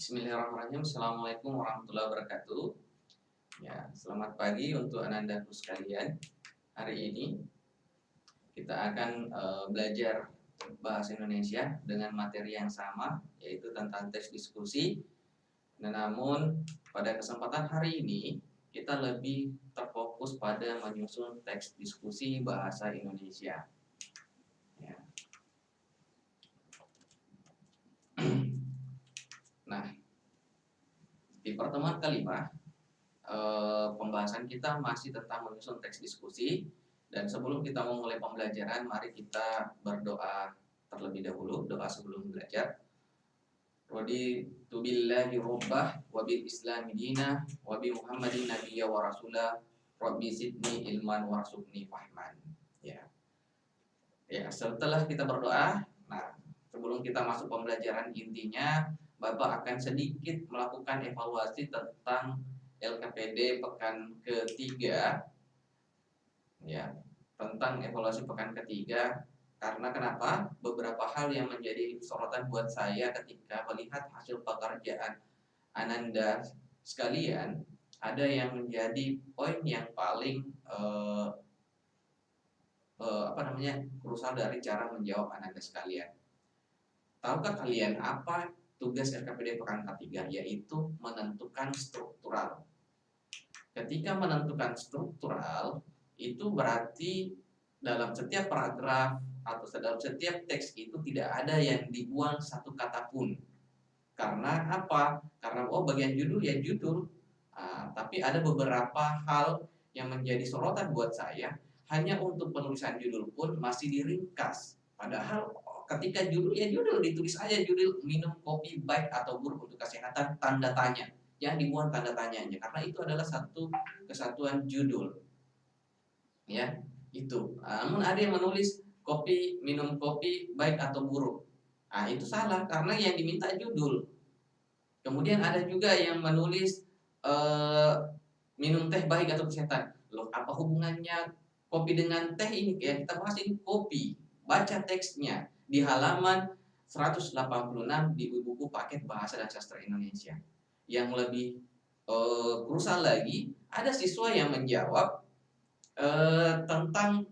Bismillahirrahmanirrahim. Assalamualaikum warahmatullahi wabarakatuh. Ya, selamat pagi untuk anandaku sekalian. Hari ini kita akan belajar bahasa Indonesia dengan materi yang sama, yaitu tentang teks diskusi. Namun pada kesempatan hari ini kita lebih terfokus pada menyusun teks diskusi bahasa Indonesia. Ya. Nah, di pertemuan kelima pembahasan kita masih tentang menyusun teks diskusi. Dan sebelum kita memulai pembelajaran, mari kita berdoa terlebih dahulu, doa sebelum belajar. Raditu billahi rabbah wa bil islami dinah wa bi Muhammadin nabiyya wa rasulah rabbi zidni ilman warzuqni fahman. Ya. Ya, setelah kita berdoa, nah, sebelum kita masuk pembelajaran, intinya Bapak akan sedikit melakukan evaluasi tentang LKPD pekan ketiga, ya, tentang evaluasi pekan ketiga. Karena kenapa? Beberapa hal yang menjadi sorotan buat saya ketika melihat hasil pekerjaan Ananda sekalian, ada yang menjadi poin yang paling krusial dari cara menjawab Ananda sekalian. Tahukah kalian apa tugas LKPD pekan ketiga? Yaitu menentukan struktural. Ketika menentukan struktural, itu berarti dalam setiap paragraf atau dalam setiap teks itu tidak ada yang dibuang satu kata pun. Karena apa? Karena bagian judul ya judul. Tapi ada beberapa hal yang menjadi sorotan buat saya. Hanya untuk penulisan judul pun masih diringkas. Padahal ketika judul ya judul, ditulis aja judul minum kopi baik atau buruk untuk kesehatan, tanda tanya. Yang dibuang tanda tanyanya, karena itu adalah satu kesatuan judul. Ya, itu. Namun ada yang menulis minum kopi baik atau buruk. Itu salah karena yang diminta judul. Kemudian ada juga yang menulis minum teh baik atau kesehatan. Loh, apa hubungannya kopi dengan teh ini? Ya, kita bahas ini kopi. Baca teksnya di halaman 186 di buku paket Bahasa dan Sastra Indonesia. Yang lebih krusial lagi, ada siswa yang menjawab tentang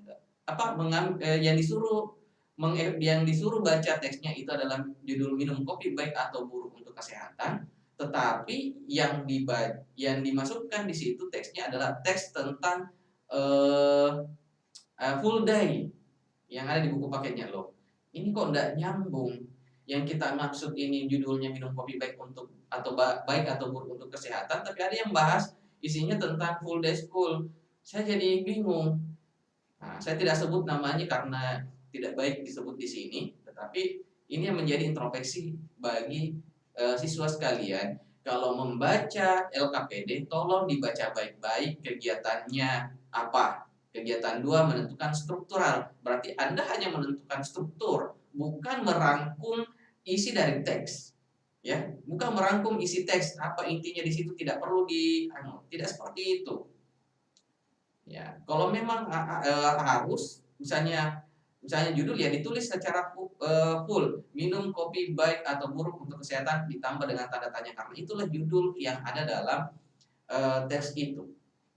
yang disuruh baca teksnya itu adalah judul minum kopi baik atau buruk untuk kesehatan, tetapi yang dimasukkan di situ teksnya adalah teks tentang full day yang ada di buku paketnya. Loh, ini kok enggak nyambung. Yang kita maksud ini judulnya minum kopi baik baik atau buruk untuk kesehatan, tapi ada yang bahas isinya tentang full day school. Saya jadi bingung. Saya tidak sebut namanya karena tidak baik disebut di sini, tetapi ini yang menjadi introspeksi bagi siswa sekalian. Kalau membaca LKPD, tolong dibaca baik-baik kegiatannya apa. Kegiatan 2 menentukan struktural. Berarti Anda hanya menentukan struktur, bukan merangkum isi dari teks. Ya, bukan merangkum isi teks, apa intinya di situ tidak perlu tidak seperti itu. Ya, kalau memang harus misalnya judul ya ditulis secara full, minum kopi baik atau buruk untuk kesehatan ditambah dengan tanda tanya, karena itulah judul yang ada dalam teks itu.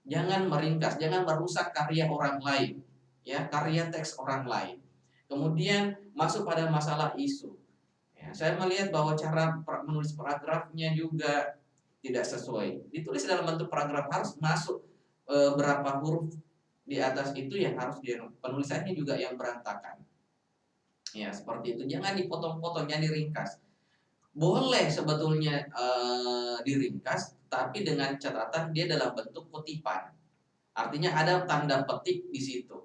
Jangan meringkas, jangan merusak karya orang lain, ya, karya teks orang lain. Kemudian masuk pada masalah isu. Ya, saya melihat bahwa cara menulis paragrafnya juga tidak sesuai. Ditulis dalam bentuk paragraf harus masuk berapa huruf di atas itu yang harus penulisannya juga yang berantakan. Ya, seperti itu. Jangan dipotong-potong, jangan diringkas. Boleh sebetulnya diringkas, tapi dengan catatan dia dalam bentuk kutipan. Artinya ada tanda petik di situ.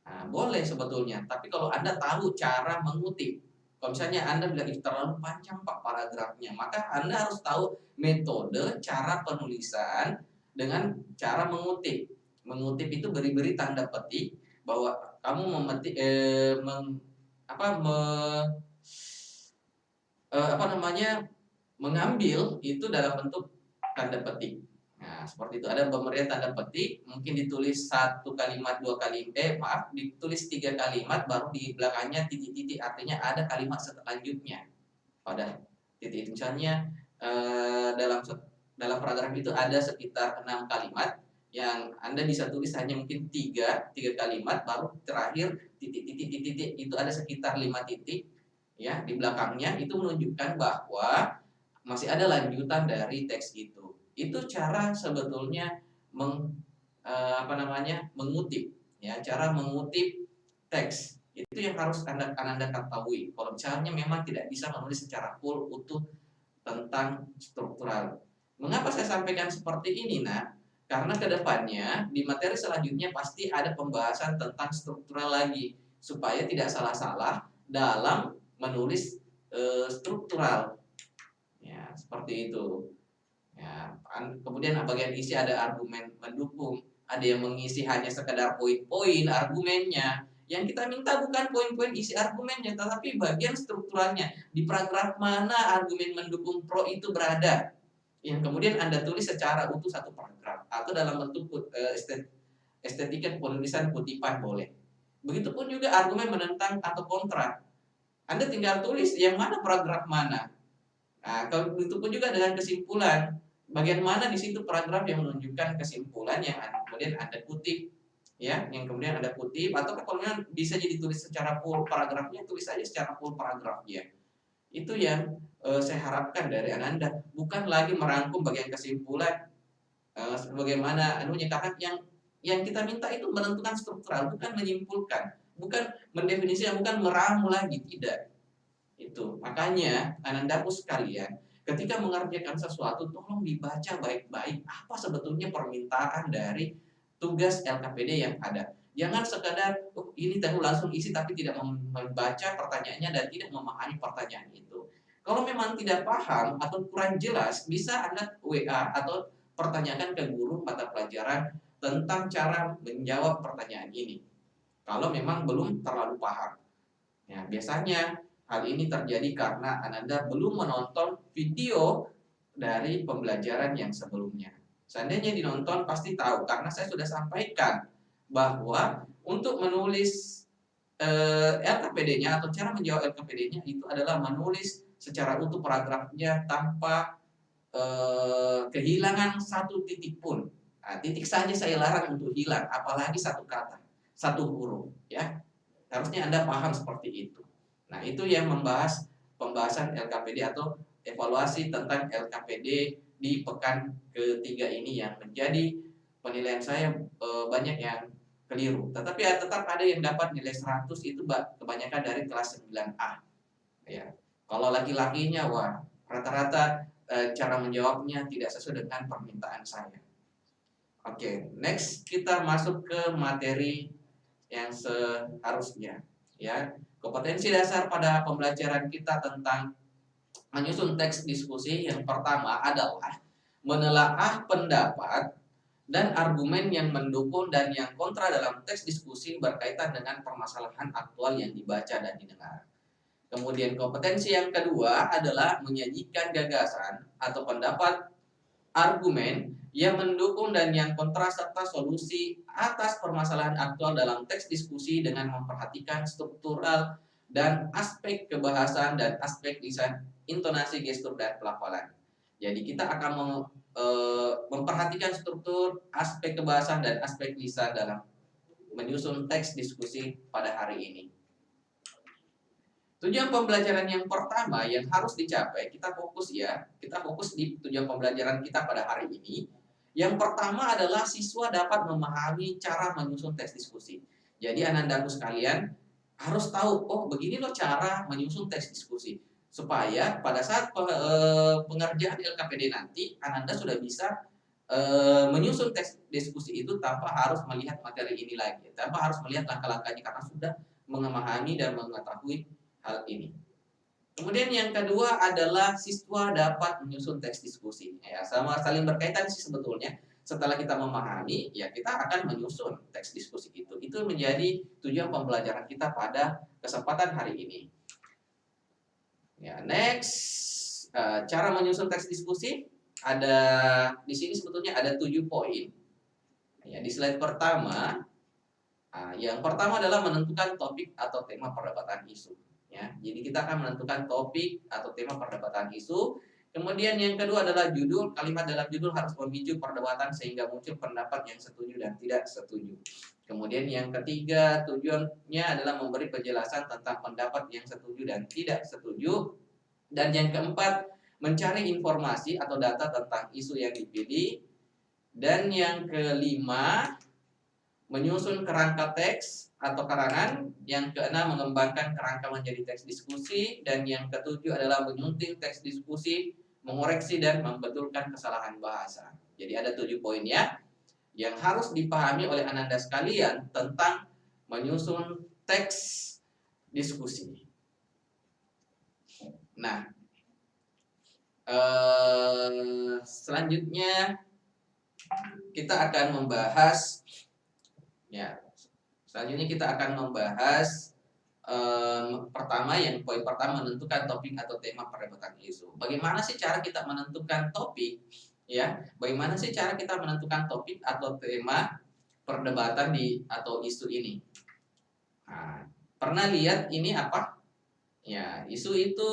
Nah, boleh sebetulnya, tapi kalau Anda tahu cara mengutip, kalau misalnya Anda bilang itu terlalu panjang Pak paragrafnya, maka Anda harus tahu metode cara penulisan dengan cara mengutip. Mengutip itu beri tanda petik bahwa kamu memetik mengambil itu dalam bentuk tanda petik. Nah, seperti itu. Ada pemberian tanda petik, mungkin ditulis satu kalimat, ditulis 3 kalimat, baru di belakangnya titik-titik, artinya ada kalimat selanjutnya pada titik. Misalnya dalam paragraf itu ada sekitar 6 kalimat, yang Anda bisa tulis hanya mungkin 3 kalimat, baru terakhir titik-titik itu ada sekitar 5 titik, ya, di belakangnya, itu menunjukkan bahwa masih ada lanjutan dari teks itu. Itu cara sebetulnya mengutip, ya, cara mengutip teks. Itu yang harus Anda ketahui. Kalau misalnya memang tidak bisa menulis secara full utuh tentang struktural. Mengapa saya sampaikan seperti ini, nah? Karena kedepannya di materi selanjutnya pasti ada pembahasan tentang struktural lagi, supaya tidak salah-salah dalam menulis struktural. Ya, seperti itu. Ya, kemudian bagian isi ada argumen mendukung, ada yang mengisi hanya sekedar poin-poin argumennya. Yang kita minta bukan poin-poin isi argumennya, tetapi bagian strukturalnya. Di paragraf mana argumen mendukung pro itu berada. Yang kemudian Anda tulis secara utuh satu paragraf atau dalam bentuk estetika penulisan kutipan boleh. Begitupun juga argumen menentang atau kontra. Anda tinggal tulis yang mana paragraf mana. Nah, itu pun juga dengan kesimpulan. Bagian mana di situ paragraf yang menunjukkan kesimpulan yang kemudian Anda kutip, ya, yang kemudian Anda kutip, atau kalau bisa jadi tulis secara full paragrafnya, tulis saja secara full paragrafnya. Itu yang saya harapkan dari Anda, bukan lagi merangkum bagian kesimpulan bagaimana anunya, karena yang kita minta itu menentukan struktural, bukan menyimpulkan, bukan mendefinisikan, bukan meramu lagi, tidak. Itu makanya anandaku sekalian, ketika mengerjakan sesuatu tolong dibaca baik-baik apa sebetulnya permintaan dari tugas LKPD yang ada. Jangan sekadar ini tadi langsung isi tapi tidak membaca pertanyaannya dan tidak memahami pertanyaan itu. Kalau memang tidak paham atau kurang jelas, bisa Anda WA atau pertanyakan ke guru mata pelajaran tentang cara menjawab pertanyaan ini. Kalau memang belum terlalu paham. Ya, biasanya hal ini terjadi karena Anda belum menonton video dari pembelajaran yang sebelumnya. Seandainya dinonton pasti tahu, karena saya sudah sampaikan bahwa untuk menulis LKPD-nya atau cara menjawab LKPD-nya itu adalah menulis secara utuh paragrafnya tanpa kehilangan satu titik pun. Nah, titik saja saya larang untuk hilang, apalagi satu kata, satu huruf, ya. Harusnya Anda paham seperti itu. Nah, itu yang membahas pembahasan LKPD atau evaluasi tentang LKPD di pekan ketiga ini yang menjadi penilaian saya banyak yang keliru. Tetapi ya, tetap ada yang dapat nilai 100, itu kebanyakan dari kelas 9A. Ya. Kalau laki-lakinya, wah, rata-rata cara menjawabnya tidak sesuai dengan permintaan saya. Oke, next kita masuk ke materi yang seharusnya, ya. Kompetensi dasar pada pembelajaran kita tentang menyusun teks diskusi yang pertama adalah menelaah pendapat dan argumen yang mendukung dan yang kontra dalam teks diskusi berkaitan dengan permasalahan aktual yang dibaca dan didengar. Kemudian kompetensi yang kedua adalah menyajikan gagasan atau pendapat argumen yang mendukung dan yang kontra serta solusi atas permasalahan aktual dalam teks diskusi dengan memperhatikan struktural dan aspek kebahasan dan aspek lisan, intonasi, gestur, dan pelafalan. Jadi kita akan memperhatikan struktur, aspek kebahasan, dan aspek lisan dalam menyusun teks diskusi pada hari ini. Tujuan pembelajaran yang pertama yang harus dicapai, kita fokus di tujuan pembelajaran kita pada hari ini. Yang pertama adalah siswa dapat memahami cara menyusun teks diskusi. Jadi anandaku sekalian harus tahu, oh begini loh cara menyusun teks diskusi. Supaya pada saat pengerjaan LKPD nanti, Ananda sudah bisa menyusun teks diskusi itu tanpa harus melihat materi ini lagi, tanpa harus melihat langkah-langkahnya karena sudah memahami dan mengetahui hal ini. Kemudian yang kedua adalah siswa dapat menyusun teks diskusi. Ya, sama saling berkaitan sih sebetulnya. Setelah kita memahami, ya kita akan menyusun teks diskusi itu. Itu menjadi tujuan pembelajaran kita pada kesempatan hari ini. Ya, next, cara menyusun teks diskusi ada di sini sebetulnya ada 7 poin. Ya, di slide pertama, yang pertama adalah menentukan topik atau tema perdebatan isu. Ya, jadi kita akan menentukan topik atau tema perdebatan isu. Kemudian yang kedua adalah judul. Kalimat dalam judul harus memicu perdebatan sehingga muncul pendapat yang setuju dan tidak setuju. Kemudian yang ketiga, tujuannya adalah memberi penjelasan tentang pendapat yang setuju dan tidak setuju. Dan yang keempat, mencari informasi atau data tentang isu yang dipilih. Dan yang kelima, menyusun kerangka teks atau karangan. Yang keenam, mengembangkan kerangka menjadi teks diskusi. Dan yang ketujuh adalah menyunting teks diskusi, mengoreksi dan membetulkan kesalahan bahasa. Jadi ada 7 poin ya yang harus dipahami oleh Ananda sekalian tentang menyusun teks diskusi. Nah, selanjutnya kita akan membahas poin pertama menentukan topik atau tema perdebatan isu. Bagaimana sih cara kita menentukan topik? Ya, bagaimana sih cara kita menentukan topik atau tema perdebatan atau isu ini? Nah, pernah lihat ini apa? Ya, isu itu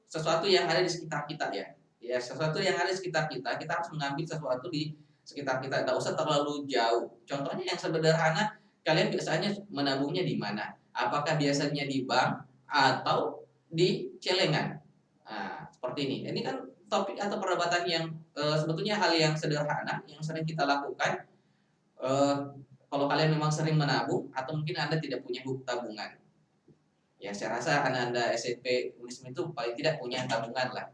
sesuatu yang ada di sekitar kita ya. Ya, sesuatu yang ada di sekitar kita, kita harus mengambil sesuatu di sekitar kita, tidak usah terlalu jauh. Contohnya yang sederhana, kalian biasanya menabungnya di mana? Apakah biasanya di bank atau di celengan? Nah, seperti ini. Ini kan topik atau perdebatan yang sebetulnya hal yang sederhana yang sering kita lakukan. Kalau kalian memang sering menabung atau mungkin Anda tidak punya buku tabungan. Ya, saya rasa Anda SMP Unism itu paling tidak punya tabungan lah.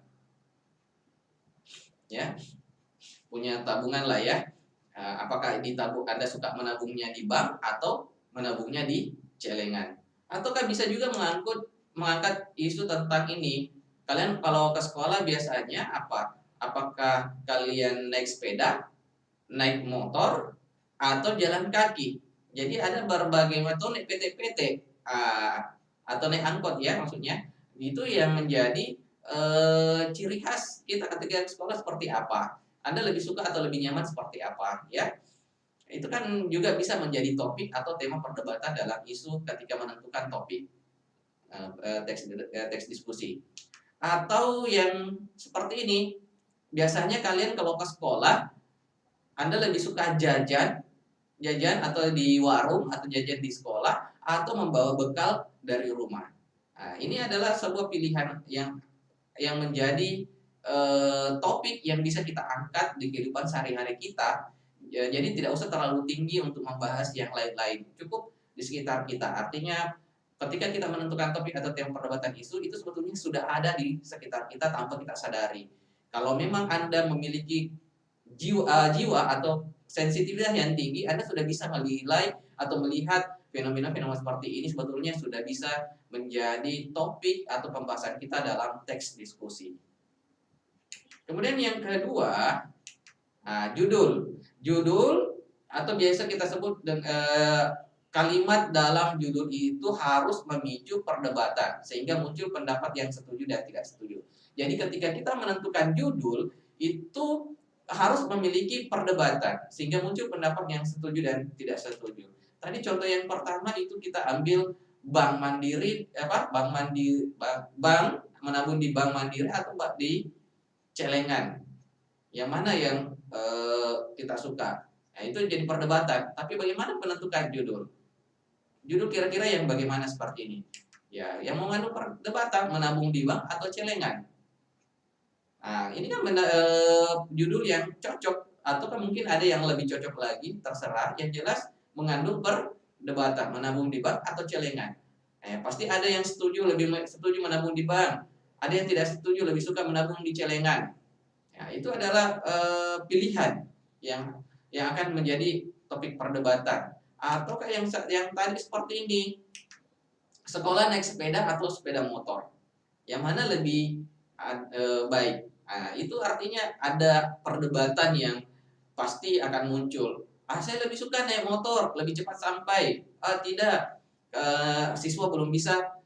Ya. Punya tabungan lah ya. Apakah Anda suka menabungnya di bank atau menabungnya di celengan? Ataukah bisa juga mengangkat isu tentang ini? Kalian kalau ke sekolah biasanya apa? Apakah kalian naik sepeda, naik motor, atau jalan kaki? Jadi ada berbagai macam naik PT-PT atau naik angkot ya maksudnya. Itu yang menjadi ciri khas kita ketika sekolah seperti apa. Anda lebih suka atau lebih nyaman seperti apa ya? Itu kan juga bisa menjadi topik atau tema perdebatan dalam isu ketika menentukan topik teks diskusi. Atau yang seperti ini, biasanya kalian kalau ke sekolah, Anda lebih suka jajan atau di warung atau jajan di sekolah atau membawa bekal dari rumah. Nah, ini adalah sebuah pilihan yang menjadi topik yang bisa kita angkat di kehidupan sehari-hari kita. Jadi tidak usah terlalu tinggi untuk membahas yang lain-lain. Cukup di sekitar kita. Artinya ketika kita menentukan topik atau tema perdebatan isu, itu sebetulnya sudah ada di sekitar kita tanpa kita sadari. Kalau memang Anda memiliki jiwa atau sensitivitas yang tinggi, Anda sudah bisa menilai atau melihat fenomena-fenomena seperti ini sebetulnya sudah bisa menjadi topik atau pembahasan kita dalam teks diskusi. Kemudian yang kedua, judul. Judul atau biasa kita sebut kalimat dalam judul itu harus memicu perdebatan sehingga muncul pendapat yang setuju dan tidak setuju. Jadi ketika kita menentukan judul itu harus memiliki perdebatan sehingga muncul pendapat yang setuju dan tidak setuju. Tadi contoh yang pertama itu kita ambil bank mandiri, bank mandiri, bank menabung di bank mandiri atau di celengan. Yang mana yang kita suka? Nah, itu jadi perdebatan. Tapi bagaimana menentukan judul? Judul kira-kira yang bagaimana seperti ini? Ya, yang mengandung perdebatan menabung di bank atau celengan. Nah, ini kan judul yang cocok atau kan mungkin ada yang lebih cocok lagi, terserah. Yang jelas mengandung perdebatan menabung di bank atau celengan. Pasti ada yang lebih setuju menabung di bank, ada yang tidak setuju lebih suka menabung di celengan. Ya, itu adalah pilihan yang akan menjadi topik perdebatan. Ataukah yang tadi seperti ini, sekolah naik sepeda atau sepeda motor, yang mana lebih baik? Nah, itu artinya ada perdebatan yang pasti akan muncul. Saya lebih suka naik motor, lebih cepat sampai. Tidak, siswa belum bisa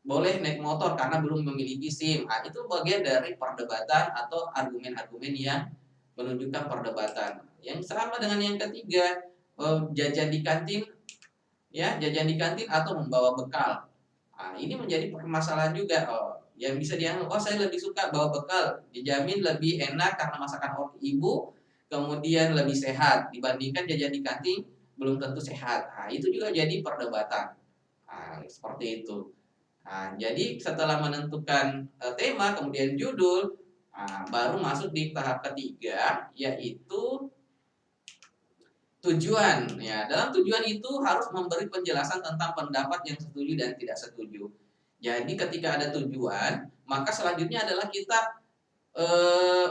boleh naik motor karena belum memiliki SIM. Itu bagian dari perdebatan atau argumen-argumen yang menunjukkan perdebatan. Yang sama dengan yang ketiga, jajan di kantin, ya, jajan di kantin atau membawa bekal. Ini menjadi permasalahan juga. Yang bisa dianggap, saya lebih suka bawa bekal, dijamin lebih enak karena masakan ibu, kemudian lebih sehat dibandingkan jajan di kantin, belum tentu sehat. Itu juga jadi perdebatan. Seperti itu. Jadi setelah menentukan tema, kemudian judul, baru masuk di tahap ketiga, yaitu tujuan. Ya, dalam tujuan itu harus memberi penjelasan tentang pendapat yang setuju dan tidak setuju. Jadi ketika ada tujuan, maka selanjutnya adalah kita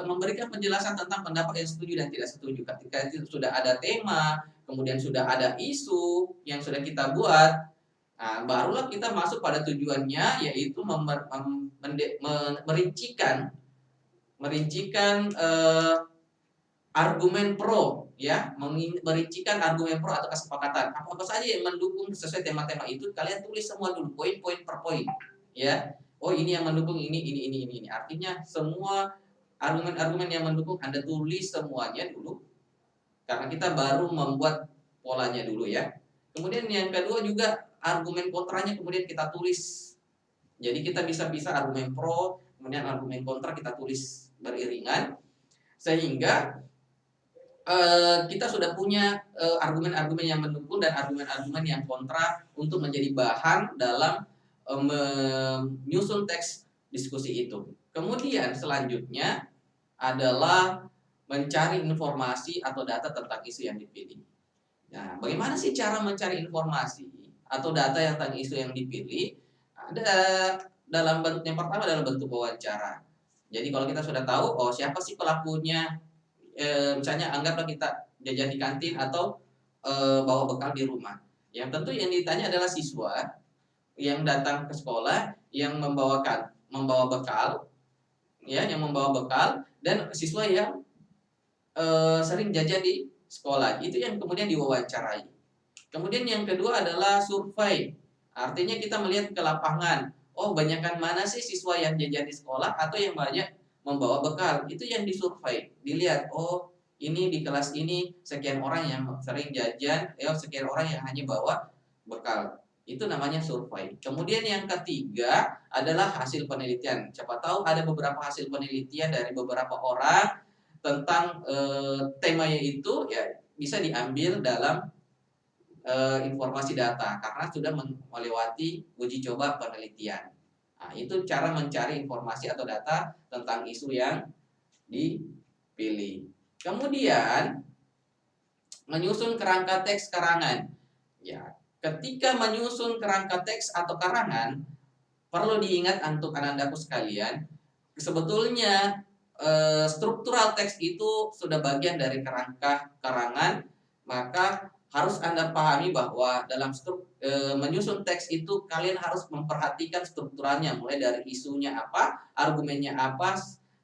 memberikan penjelasan tentang pendapat yang setuju dan tidak setuju. Ketika itu sudah ada tema, kemudian sudah ada isu yang sudah kita buat, barulah kita masuk pada tujuannya, yaitu merincikan argumen pro, ya, merincikan argumen pro atau kesepakatan. Apa saja yang mendukung sesuai tema-tema itu, kalian tulis semua dulu, poin-poin per poin, ya. Oh, ini yang mendukung ini. Artinya semua argumen-argumen yang mendukung Anda tulis semuanya dulu, karena kita baru membuat polanya dulu, ya. Kemudian yang kedua juga argumen kontranya kemudian kita tulis. Jadi kita bisa argumen pro, kemudian argumen kontra kita tulis beriringan, sehingga kita sudah punya argumen-argumen yang mendukung dan argumen-argumen yang kontra untuk menjadi bahan dalam menyusun teks diskusi itu. Kemudian selanjutnya adalah mencari informasi atau data tentang isu yang dipilih. Nah, bagaimana sih cara mencari informasi atau data yang tentang isu yang dipilih? Ada dalam bentuk yang pertama dalam bentuk wawancara. Jadi kalau kita sudah tahu, siapa sih pelakunya, misalnya anggaplah kita jajan di kantin atau bawa bekal di rumah. Yang tentu yang ditanya adalah siswa yang datang ke sekolah yang membawa bekal, ya, yang membawa bekal, dan siswa yang sering jajan di sekolah. Itu yang kemudian diwawancarai. Kemudian yang kedua adalah survei. Artinya kita melihat ke lapangan. Banyakkan mana sih siswa yang jajan di sekolah atau yang banyak membawa bekal. Itu yang disurvei. Dilihat, ini di kelas ini sekian orang yang sering jajan, sekian orang yang hanya bawa bekal. Itu namanya survei. Kemudian yang ketiga adalah hasil penelitian. Siapa tahu ada beberapa hasil penelitian dari beberapa orang tentang temanya itu, ya, bisa diambil dalam informasi data karena sudah melewati uji coba penelitian. Itu cara mencari informasi atau data tentang isu yang dipilih. Kemudian menyusun kerangka teks karangan. Ya, ketika menyusun kerangka teks atau karangan, perlu diingat untuk anak-anakku sekalian, sebetulnya struktural teks itu sudah bagian dari kerangka karangan, maka harus Anda pahami bahwa dalam menyusun teks itu kalian harus memperhatikan strukturalnya, mulai dari isunya apa, argumennya apa,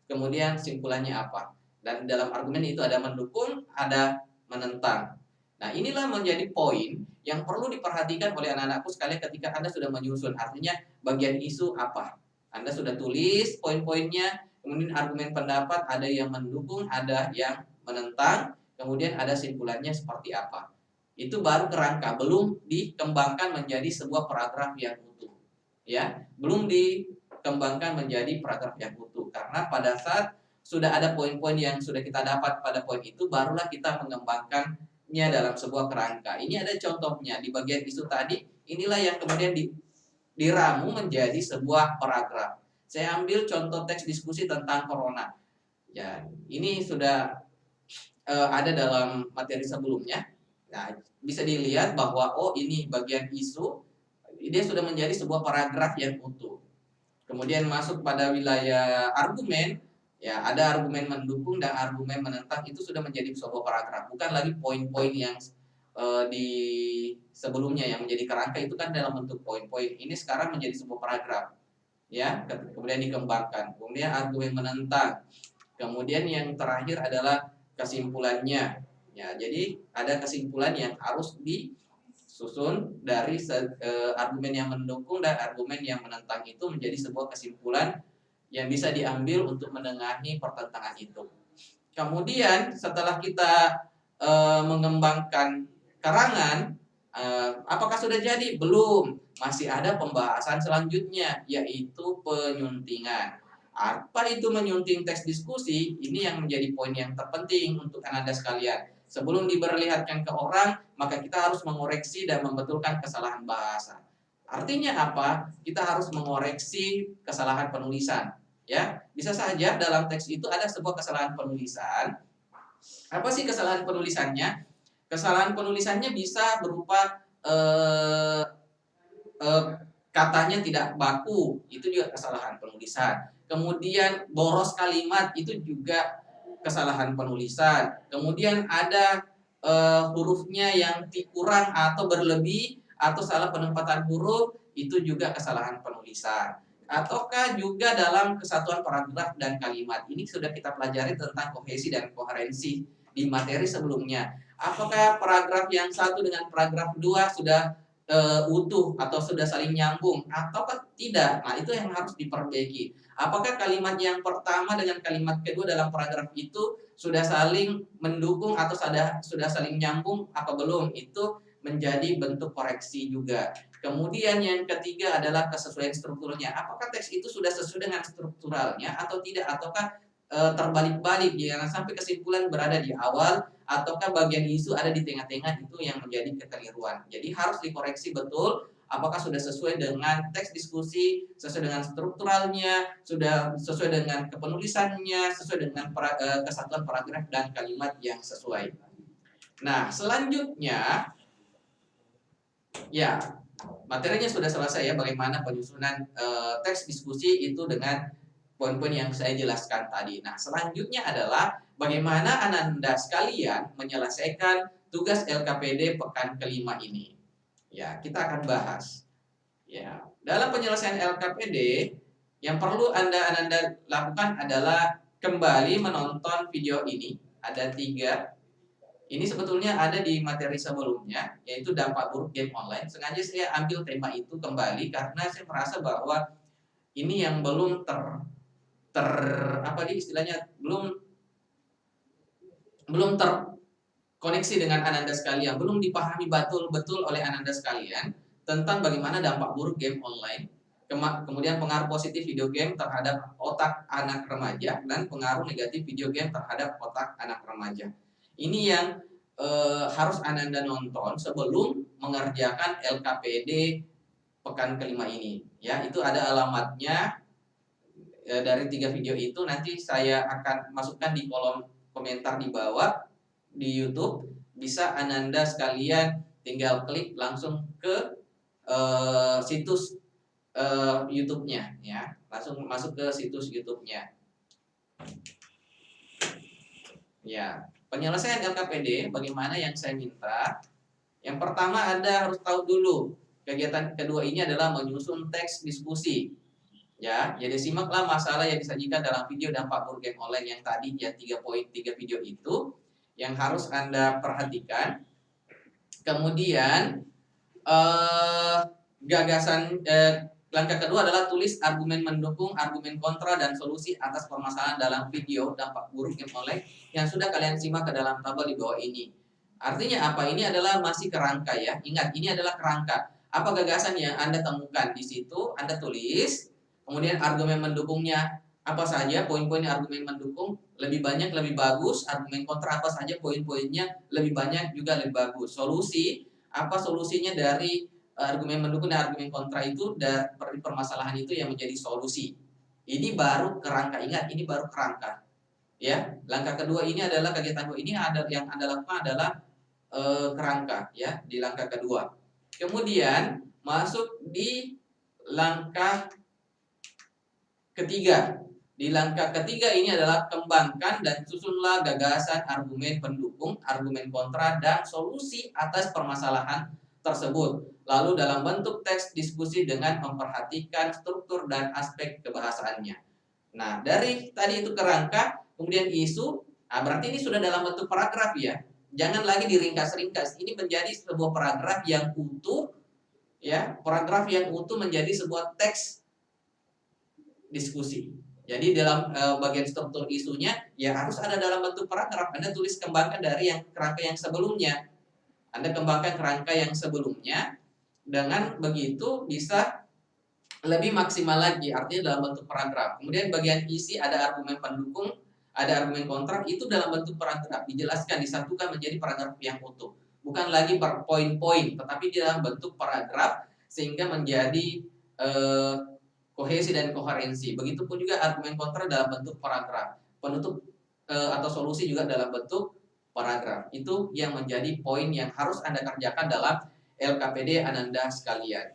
kemudian simpulannya apa. Dan dalam argumen itu ada mendukung, ada menentang. Nah, inilah menjadi poin yang perlu diperhatikan oleh anak-anakku sekalian ketika Anda sudah menyusun. Artinya bagian isu apa? Anda sudah tulis poin-poinnya, kemudian argumen pendapat ada yang mendukung, ada yang menentang, kemudian ada simpulannya seperti apa. Itu baru kerangka, belum dikembangkan menjadi sebuah paragraf yang utuh. Ya, belum dikembangkan menjadi paragraf yang utuh. Karena pada saat sudah ada poin-poin yang sudah kita dapat pada poin itu, barulah kita mengembangkannya dalam sebuah kerangka. Ini ada contohnya di bagian isu tadi. Inilah yang kemudian diramu menjadi sebuah paragraf. Saya ambil contoh teks diskusi tentang corona. Ya, ini sudah ada dalam materi sebelumnya. Nah, bisa dilihat bahwa oh ini bagian isu, dia sudah menjadi sebuah paragraf yang utuh. Kemudian masuk pada wilayah argumen, ya ada argumen mendukung dan argumen menentang, itu sudah menjadi sebuah paragraf, bukan lagi poin-poin yang di sebelumnya yang menjadi kerangka itu kan dalam bentuk poin-poin. Ini sekarang menjadi sebuah paragraf, ya kemudian dikembangkan. Kemudian argumen menentang. Kemudian yang terakhir adalah kesimpulannya. Ya, jadi ada kesimpulan yang harus disusun dari argumen yang mendukung dan argumen yang menentang itu menjadi sebuah kesimpulan yang bisa diambil untuk menengahi pertentangan itu. Kemudian setelah kita mengembangkan karangan, apakah sudah jadi? Belum, masih ada pembahasan selanjutnya, yaitu penyuntingan. Apa itu menyunting teks diskusi? Ini yang menjadi poin yang terpenting untuk Anda sekalian. Sebelum diperlihatkan ke orang, maka kita harus mengoreksi dan membetulkan kesalahan bahasa. Artinya apa? Kita harus mengoreksi kesalahan penulisan. Ya, bisa saja dalam teks itu ada sebuah kesalahan penulisan. Apa sih kesalahan penulisannya? Kesalahan penulisannya bisa berupa katanya tidak baku, itu juga kesalahan penulisan. Kemudian boros kalimat, itu juga kesalahan penulisan. Kemudian ada hurufnya yang kurang atau berlebih atau salah penempatan huruf, itu juga kesalahan penulisan. Ataukah juga dalam kesatuan paragraf dan kalimat. Ini sudah kita pelajari tentang kohesi dan koherensi di materi sebelumnya. Apakah paragraf yang satu dengan paragraf 2 sudah utuh atau sudah saling nyambung atau tidak? Nah, itu yang harus diperbaiki. Apakah kalimat yang pertama dengan kalimat kedua dalam paragraf itu sudah saling mendukung atau sudah saling nyambung apa belum? Itu menjadi bentuk koreksi juga. Kemudian yang ketiga adalah kesesuaian strukturnya. Apakah teks itu sudah sesuai dengan strukturalnya atau tidak? Ataukah terbalik-balik, jangan sampai kesimpulan berada di awal ataukah bagian isu ada di tengah-tengah, itu yang menjadi kekeliruan. Jadi harus dikoreksi betul apakah sudah sesuai dengan teks diskusi, sesuai dengan strukturalnya, sudah sesuai dengan kepenulisannya, sesuai dengan kesatuan paragraf dan kalimat yang sesuai. Nah, selanjutnya ya materinya sudah selesai ya, bagaimana penyusunan teks diskusi itu dengan poin-poin yang saya jelaskan tadi. Nah, selanjutnya adalah bagaimana Ananda sekalian menyelesaikan tugas LKPD pekan kelima ini. Ya, kita akan bahas. Ya, dalam penyelesaian LKPD yang perlu Ananda lakukan adalah kembali menonton video ini. Ada 3. Ini sebetulnya ada di materi sebelumnya, yaitu dampak buruk game online. Sengaja saya ambil tema itu kembali karena saya merasa bahwa ini yang belum belum terkoneksi dengan Ananda sekalian, belum dipahami betul oleh Ananda sekalian tentang bagaimana dampak buruk game online, kemudian pengaruh positif video game terhadap otak anak remaja dan pengaruh negatif video game terhadap otak anak remaja. Ini yang harus Ananda nonton sebelum mengerjakan LKPD pekan kelima ini. Ya, itu ada alamatnya. Dari 3 video itu nanti saya akan masukkan di kolom komentar di bawah di YouTube. Bisa Ananda sekalian tinggal klik langsung ke situs YouTube-nya ya. Langsung masuk ke situs YouTube-nya. Ya, penyelesaian LKPD bagaimana yang saya minta? Yang pertama Anda harus tahu dulu kegiatan kedua ini adalah menyusun teks diskusi. Ya, jadi simaklah masalah yang disajikan dalam video dampak buruk game online yang tadi ya, 3 video itu yang harus Anda perhatikan. Kemudian gagasan Langkah kedua adalah tulis argumen mendukung, argumen kontra, dan solusi atas permasalahan dalam video dampak buruk game online yang sudah kalian simak ke dalam tabel di bawah ini. Artinya apa? Ini adalah masih kerangka ya. Ingat, ini adalah kerangka. Apa gagasan yang Anda temukan di situ? Anda tulis. Kemudian argumen mendukungnya apa saja, poin-poin argumen mendukung lebih banyak lebih bagus, argumen kontra apa saja, poin-poinnya lebih banyak juga lebih bagus. Solusi, apa solusinya dari argumen mendukung dan argumen kontra itu dari permasalahan itu yang menjadi solusi. Ini baru kerangka. Ingat, ini baru kerangka. Ya, langkah kedua ini adalah kegiatan kedua ini ada yang Anda lakukan adalah kerangka ya di langkah kedua. Kemudian masuk di langkah ketiga. Di langkah ketiga ini adalah kembangkan dan susunlah gagasan argumen pendukung, argumen kontra, dan solusi atas permasalahan tersebut. Lalu dalam bentuk teks diskusi dengan memperhatikan struktur dan aspek kebahasaannya. Nah, dari tadi itu kerangka, kemudian isu, nah berarti ini sudah dalam bentuk paragraf ya. Jangan lagi diringkas-ringkas. Ini menjadi sebuah paragraf yang utuh, ya, paragraf yang utuh menjadi sebuah teks diskusi. Jadi dalam bagian struktur isunya ya harus ada dalam bentuk paragraf. Anda tulis kembangkan dari yang kerangka yang sebelumnya. Anda kembangkan kerangka yang sebelumnya, dengan begitu bisa lebih maksimal lagi, artinya dalam bentuk paragraf. Kemudian bagian isi ada argumen pendukung, ada argumen kontra, itu dalam bentuk paragraf, dijelaskan, disatukan menjadi paragraf yang utuh. Bukan lagi per poin-poin, tetapi dalam bentuk paragraf sehingga menjadi kohesi dan koherensi. Begitupun juga argumen kontra dalam bentuk paragraf. Penutup atau solusi juga dalam bentuk paragraf. Itu yang menjadi poin yang harus Anda kerjakan dalam LKPD Ananda sekalian.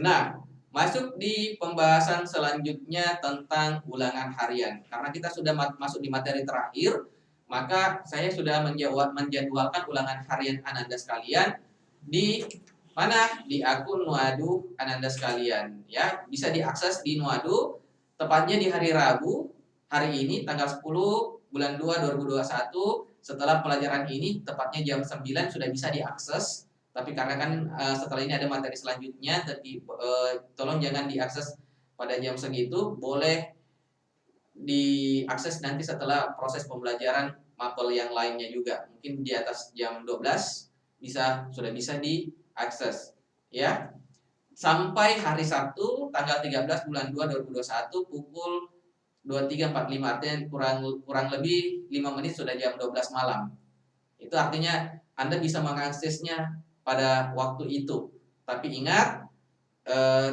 Nah, masuk di pembahasan selanjutnya tentang ulangan harian. Karena kita sudah masuk di materi terakhir, maka saya sudah menjadwalkan ulangan harian Ananda sekalian di mana? Di akun Nuadu Ananda sekalian ya. Bisa diakses di Nuadu, tepatnya di hari Rabu, hari ini tanggal 10 bulan 2 2021. Setelah pelajaran ini tepatnya jam 9 sudah bisa diakses. Tapi karena kan setelah ini ada materi selanjutnya, tapi tolong jangan diakses pada jam segitu, boleh diakses nanti setelah proses pembelajaran mapel yang lainnya juga. Mungkin di atas jam 12 sudah bisa diakses ya. Sampai hari Sabtu tanggal 13 bulan 2 2021 pukul 23.45, artinya kurang lebih 5 menit sudah jam 12 malam. Itu artinya Anda bisa mengaksesnya pada waktu itu. Tapi ingat,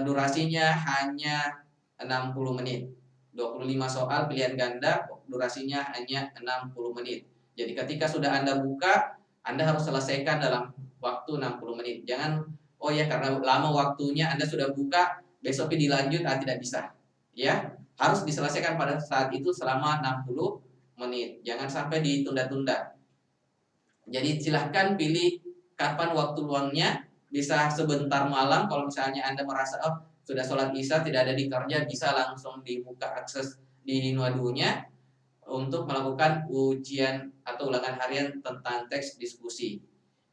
durasinya hanya 60 menit. 25 soal pilihan ganda, durasinya hanya 60 menit. Jadi ketika sudah Anda buka, Anda harus selesaikan dalam waktu 60 menit. Jangan, oh ya karena lama waktunya Anda sudah buka, besoknya dilanjut, tidak bisa. Ya, harus diselesaikan pada saat itu selama 60 menit. Jangan sampai ditunda-tunda. Jadi silahkan pilih kapan waktu luangnya, bisa sebentar malam kalau misalnya Anda merasa sudah sholat isya tidak ada di kerja, bisa langsung dibuka akses di Nuadunya untuk melakukan ujian atau ulangan harian tentang teks diskusi.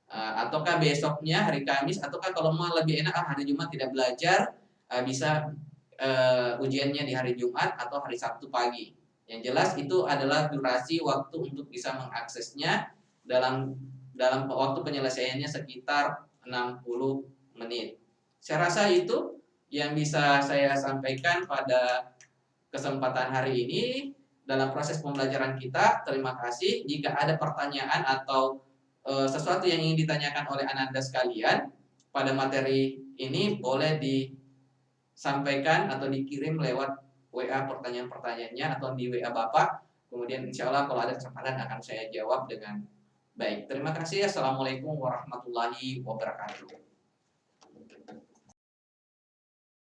Ataukah besoknya hari Kamis, ataukah kalau mau lebih enak hari Jumat tidak belajar, bisa ujiannya di hari Jumat atau hari Sabtu pagi. Yang jelas itu adalah durasi waktu untuk bisa mengaksesnya dalam waktu penyelesaiannya sekitar 60 menit. Saya rasa itu yang bisa saya sampaikan pada kesempatan hari ini dalam proses pembelajaran kita. Terima kasih. Jika ada pertanyaan atau sesuatu yang ingin ditanyakan oleh Ananda sekalian pada materi ini, boleh disampaikan atau dikirim lewat WA pertanyaan-pertanyaannya atau di WA Bapak. Kemudian insya Allah kalau ada kesempatan akan saya jawab dengan baik. Terima kasih. Assalamualaikum warahmatullahi wabarakatuh.